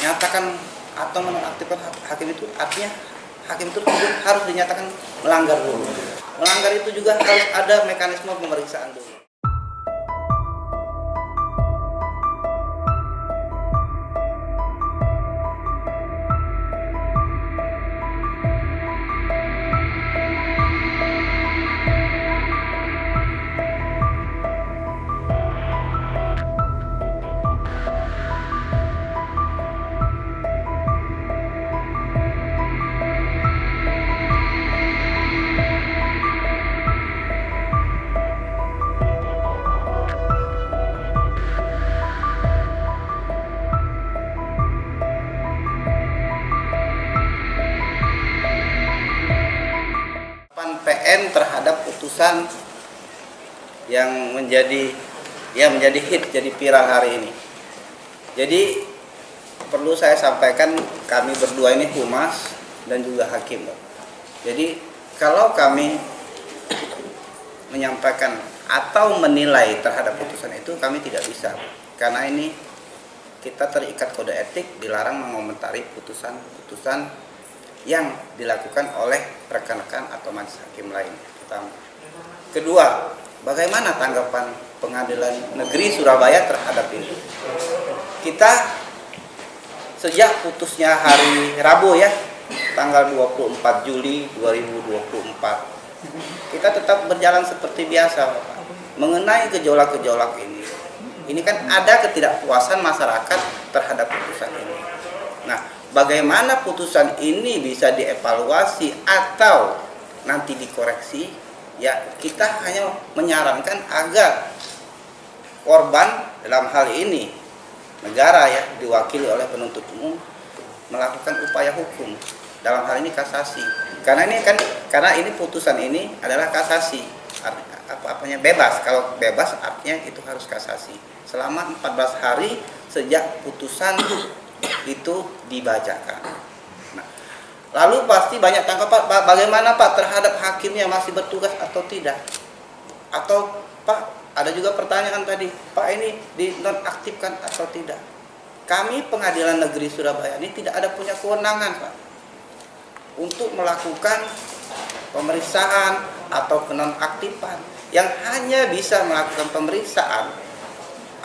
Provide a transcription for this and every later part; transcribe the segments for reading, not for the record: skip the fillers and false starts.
menyatakan atau menonaktifkan hakim itu artinya hakim tersebut harus dinyatakan melanggar dulu. Melanggar itu juga harus ada mekanisme pemeriksaan dulu. PN terhadap putusan yang menjadi hit, jadi viral hari ini. Jadi perlu saya sampaikan, kami berdua ini humas dan juga hakim. Jadi kalau kami menyampaikan atau menilai terhadap putusan itu, kami tidak bisa, karena ini kita terikat kode etik, dilarang mengomentari putusan yang dilakukan oleh rekan-rekan atau majelis hakim lain. Pertama. Kedua, bagaimana tanggapan Pengadilan Negeri Surabaya terhadap ini? Kita sejak putusnya hari Rabu ya, tanggal 24 Juli 2024, kita tetap berjalan seperti biasa, Bapak. Mengenai gejolak-gejolak ini kan ada ketidakpuasan masyarakat terhadap putusan ini. Nah, bagaimana putusan ini bisa dievaluasi atau nanti dikoreksi, ya kita hanya menyarankan agar korban dalam hal ini negara ya, diwakili oleh penuntut umum, melakukan upaya hukum, dalam hal ini kasasi. Karena ini putusan ini adalah kasasi, apanya bebas. Kalau bebas artinya itu harus kasasi selama 14 hari sejak putusan itu dibacakan. Nah, lalu pasti banyak tanggapan, Pak, bagaimana Pak terhadap hakim yang masih bertugas atau tidak? Atau Pak, ada juga pertanyaan tadi, Pak ini dinonaktifkan atau tidak? Kami Pengadilan Negeri Surabaya ini tidak ada punya kewenangan, Pak, untuk melakukan pemeriksaan atau penonaktifan. Yang hanya bisa melakukan pemeriksaan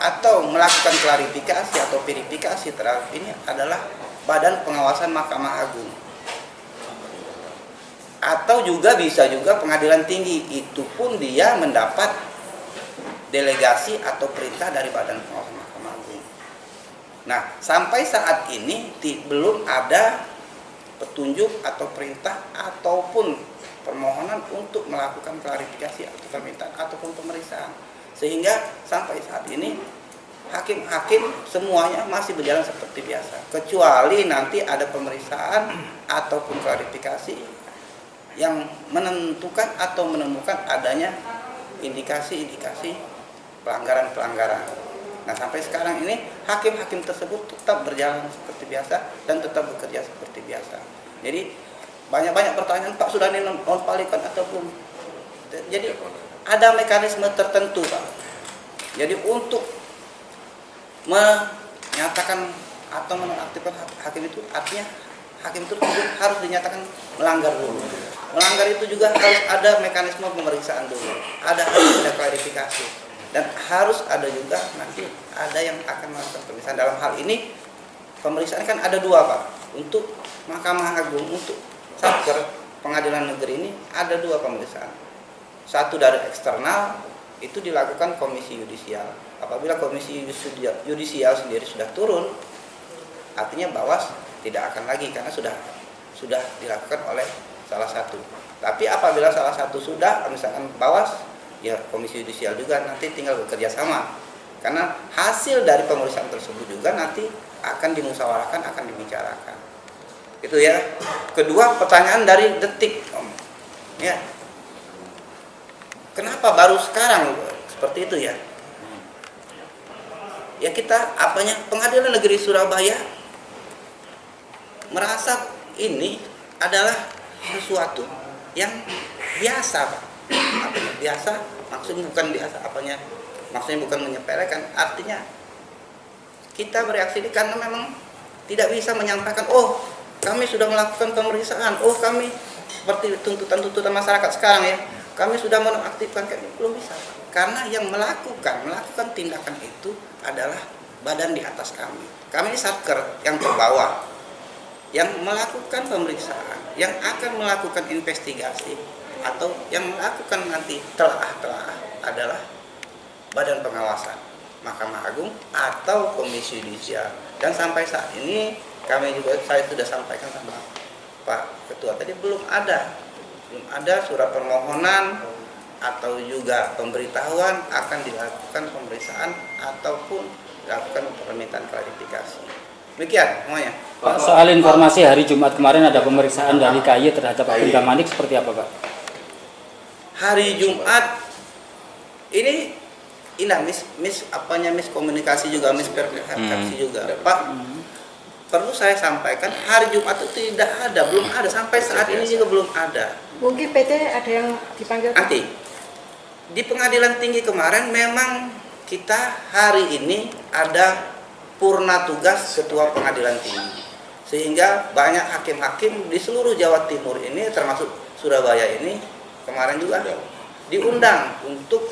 atau melakukan klarifikasi atau verifikasi terhadap ini adalah Badan Pengawasan Mahkamah Agung, atau juga bisa juga Pengadilan Tinggi. Itu pun dia mendapat delegasi atau perintah dari Badan Pengawasan Mahkamah Agung. Nah, sampai saat ini belum ada petunjuk atau perintah ataupun permohonan untuk melakukan klarifikasi atau permintaan ataupun pemeriksaan. Sehingga sampai saat ini hakim-hakim semuanya masih berjalan seperti biasa, kecuali nanti ada pemeriksaan ataupun klarifikasi yang menentukan atau menemukan adanya indikasi-indikasi pelanggaran-pelanggaran. Nah, sampai sekarang ini hakim-hakim tersebut tetap berjalan seperti biasa dan tetap bekerja seperti biasa. Jadi banyak pertanyaan, Pak sudah dinonaktifkan atau belum? Jadi ada mekanisme tertentu, Pak. Jadi untuk menyatakan atau menonaktifkan hakim itu artinya hakim tersebut harus dinyatakan melanggar dulu. Melanggar itu juga harus ada mekanisme pemeriksaan dulu, ada klarifikasi, dan harus ada juga nanti ada yang akan melakukan pemeriksaan. Dalam hal ini pemeriksaan kan ada dua, Pak. Untuk Mahkamah Agung, untuk Satker Pengadilan Negeri ini ada dua pemeriksaan. Satu dari eksternal, itu dilakukan Komisi Yudisial. Apabila Komisi Yudisial sendiri sudah turun, artinya Bawas tidak akan lagi, karena sudah dilakukan oleh salah satu. Tapi apabila salah satu sudah, misalkan Bawas, ya Komisi Yudisial juga nanti tinggal bekerja sama. Karena hasil dari pemeriksaan tersebut juga nanti akan dimusyawarahkan, akan dibicarakan. Itu ya. Kedua, pertanyaan dari Detik, Om. Ya. Kenapa baru sekarang seperti itu ya? Ya kita Pengadilan Negeri Surabaya merasa ini adalah sesuatu yang biasa, Pak. Biasa, maksudnya bukan biasa maksudnya bukan menyepelekan, artinya kita bereaksi ini karena memang tidak bisa menyampaikan, oh kami sudah melakukan pemeriksaan, oh kami seperti tuntutan-tuntutan masyarakat sekarang ya, kami sudah menonaktifkan, belum bisa. Karena yang melakukan tindakan itu adalah badan di atas kami. Kami ini satker yang terbawah, yang melakukan pemeriksaan, yang akan melakukan investigasi, atau yang melakukan nanti telah adalah badan pengawasan Mahkamah Agung atau Komisi Yudisial. Dan sampai saat ini saya sudah sampaikan sama Pak Ketua tadi, belum ada surat permohonan atau juga pemberitahuan akan dilakukan pemeriksaan ataupun dilakukan permintaan klarifikasi. Demikian semuanya. Pak, soal informasi hari Jumat kemarin ada pemeriksaan dari KY terhadap Agung Damanik seperti apa, Pak? Hari Jumat ini miskomunikasi juga, mispersepsi juga, Pak. Perlu saya sampaikan, hari Jumat itu belum ada sampai saat ini juga belum ada. Mungkin PT ada yang dipanggil nanti di pengadilan tinggi kemarin. Memang kita hari ini ada purna tugas ketua pengadilan tinggi, sehingga banyak hakim-hakim di seluruh Jawa Timur ini termasuk Surabaya ini kemarin juga diundang untuk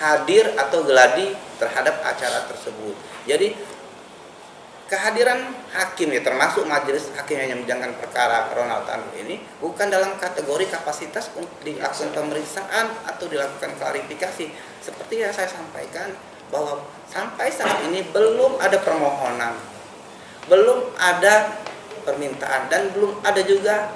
hadir atau geladi terhadap acara tersebut. Jadi kehadiran hakim ya, termasuk majelis hakim yang menyidangkan perkara Ronald Tanur ini bukan dalam kategori kapasitas untuk dilakukan pemeriksaan atau dilakukan klarifikasi. Seperti yang saya sampaikan, bahwa sampai saat ini belum ada permohonan, belum ada permintaan, dan belum ada juga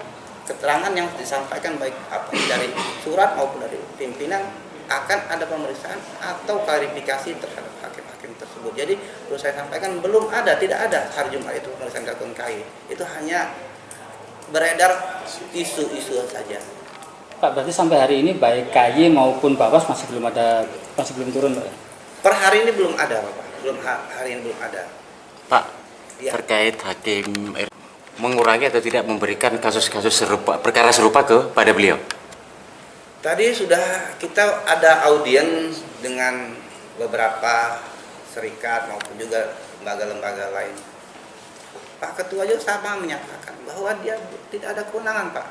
keterangan yang disampaikan baik apa dari surat maupun dari pimpinan akan ada pemeriksaan atau klarifikasi terhadap hakim-hakim tersebut. Jadi perlu saya sampaikan, belum ada, tidak ada hari Jumat itu pemeriksaan dilakukan KY. Itu hanya beredar isu-isu saja. Pak, berarti sampai hari ini baik KY maupun Bawas masih belum turun, Pak? Per hari ini belum ada, Bapak. Hari ini belum ada. Pak, ya, terkait hakim mengurangi atau tidak memberikan kasus-kasus serupa, perkara serupa kepada beliau? Tadi sudah kita ada audiens dengan beberapa serikat maupun juga lembaga-lembaga lain. Pak Ketua juga sama menyatakan bahwa dia tidak ada kewenangan, Pak,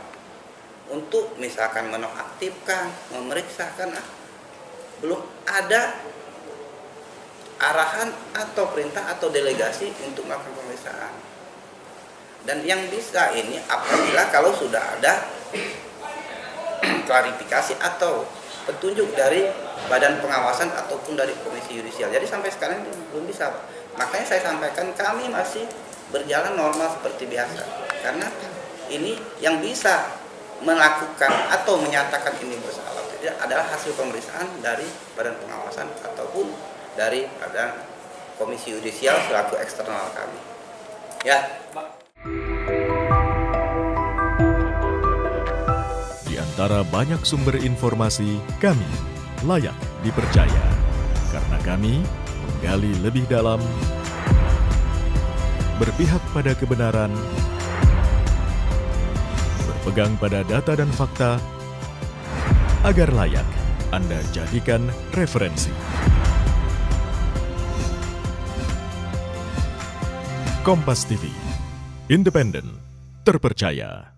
untuk misalkan menonaktifkan, memeriksa, karena belum ada arahan atau perintah atau delegasi untuk melakukan pemeriksaan. Dan yang bisa ini apabila kalau sudah ada klarifikasi atau petunjuk dari badan pengawasan ataupun dari Komisi Yudisial. Jadi sampai sekarang belum bisa, Pak. Makanya saya sampaikan kami masih berjalan normal seperti biasa. Karena ini yang bisa melakukan atau menyatakan ini bersalah adalah hasil pemeriksaan dari badan pengawasan ataupun dari badan Komisi Yudisial selaku eksternal kami. Ya. Di antara banyak sumber informasi, kami layak dipercaya. Karena kami menggali lebih dalam, berpihak pada kebenaran, berpegang pada data dan fakta, agar layak Anda jadikan referensi. Kompas TV, independen, terpercaya.